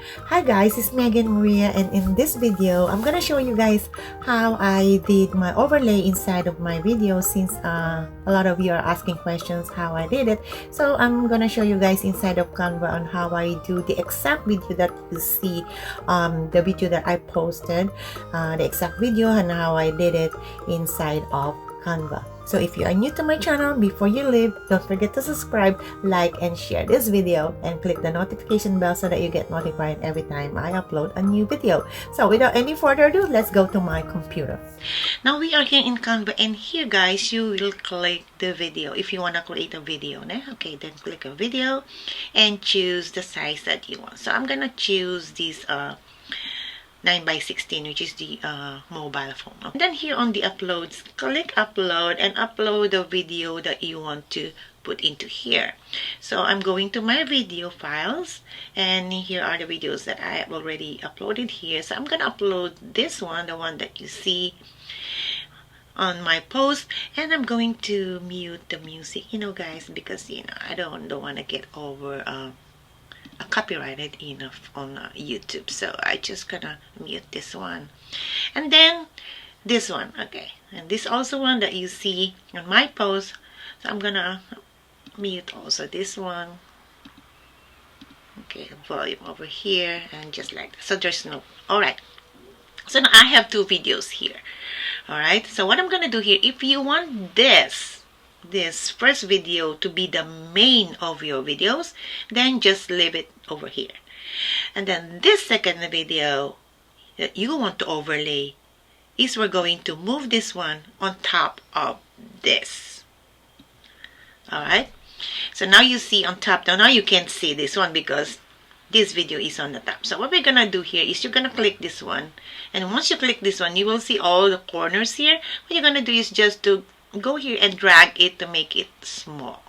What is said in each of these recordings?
Hi guys, it's Megan Maria, and in this video, I'm gonna show you guys how I did my overlay inside of my video, since a lot of you are asking questions how I did it. So I'm gonna show you guys inside of Canva on how I do the exact video that you see, the video that I posted, the exact video and how I did it inside of Canva. So if you are new to my channel, before you leave, don't forget to subscribe, like, and share this video, and click the notification bell so that you get notified every time I upload a new video. So without any further ado, let's go to my computer. Now we are here in Canva, and here guys, you will click the video if you want to create a video. Okay, then click a video and choose the size that you want. So I'm gonna choose this 9:16, which is the mobile phone. And then here on the uploads, click upload and upload the video that you want to put into here. So I'm going to my video files, and here are the videos that I have already uploaded here. So I'm gonna upload this one, the one that you see on my post, and I'm going to mute the music, guys, because I don't want to get over copyrighted enough on YouTube. So I just gonna mute this one, and then this one. Okay, and this also one that you see on my post, so I'm gonna mute also this one. Okay, volume over here, and just like that. So there's no. All right, so now I have two videos here. All right, so what I'm gonna do here, if you want this first video to be the main of your videos, then just leave it over here. And then this second video that you want to overlay is we're going to move this one on top of this. All right, so now you see on top. Now you can't see this one because this video is on the top. So what we're gonna do here is you're gonna click this one, and once you click this one, you will see all the corners here. What you're gonna do is just to go here and drag it to make it small.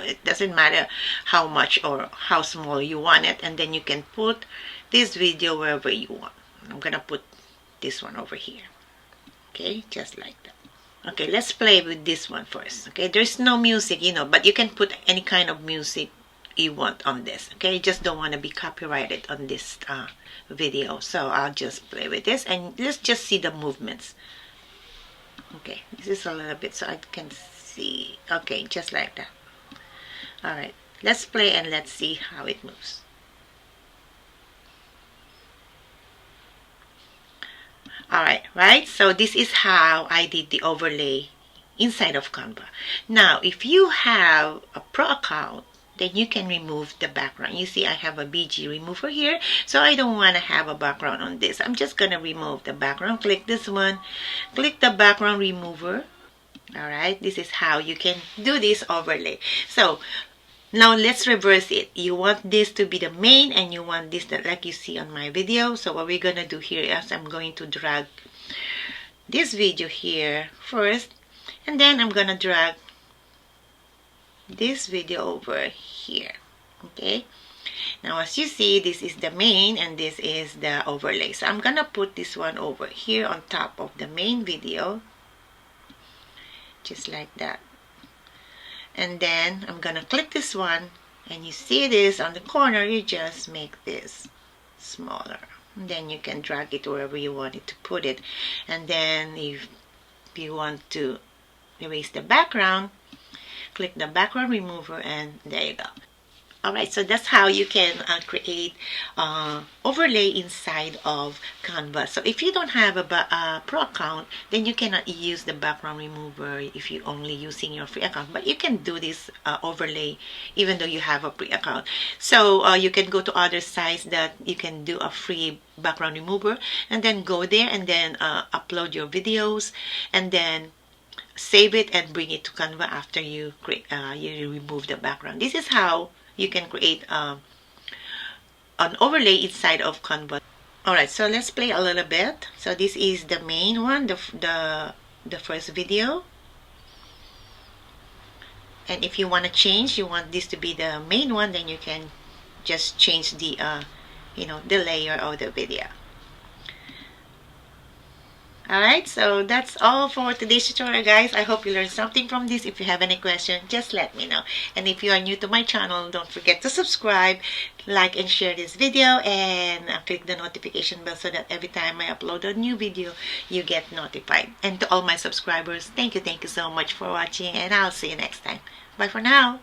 It doesn't matter how much or how small you want it, and then you can put this video wherever you want. I'm gonna put this one over here. Okay, just like that. Okay, let's play with this one first. Okay, there's no music, but you can put any kind of music you want on this. Okay, just don't want to be copyrighted on this video. So I'll just play with this, and let's just see the movements. Okay, this is a little bit so I can see. Okay, just like that. All right, let's play and let's see how it moves. All right, so this is how I did the overlay inside of Canva. Now, if you have a pro account, then you can remove the background. You see I have a BG remover here, so I don't want to have a background on this. I'm just gonna remove the background. Click this one, click the background remover. All right, this is how you can do this overlay. So now let's reverse it. You want this to be the main, and you want this like you see on my video. So what we're gonna do here is I'm going to drag this video here first, and then I'm gonna drag this video over here. Okay, now as you see, this is the main and this is the overlay. So I'm gonna put this one over here on top of the main video, just like that. And then I'm gonna click this one, and you see this on the corner, you just make this smaller, and then you can drag it wherever you want it to put it. And then if you want to erase the background, click the background remover, and there you go. Alright, so that's how you can create overlay inside of Canva. So if you don't have a pro account, then you cannot use the background remover if you're only using your free account. But you can do this overlay even though you have a free account. So you can go to other sites that you can do a free background remover, and then go there and then upload your videos, and then save it and bring it to Canva after you you remove the background. This is how you can create an overlay inside of Canva. All right, so let's play a little bit. So this is the main one, the first video. And if you want to change, you want this to be the main one, then you can just change the the layer of the video. Alright, so that's all for today's tutorial, guys. I hope you learned something from this. If you have any question, just let me know. And if you are new to my channel, don't forget to subscribe, like, and share this video, and click the notification bell so that every time I upload a new video, you get notified. And to all my subscribers, thank you so much for watching, and I'll see you next time. Bye for now.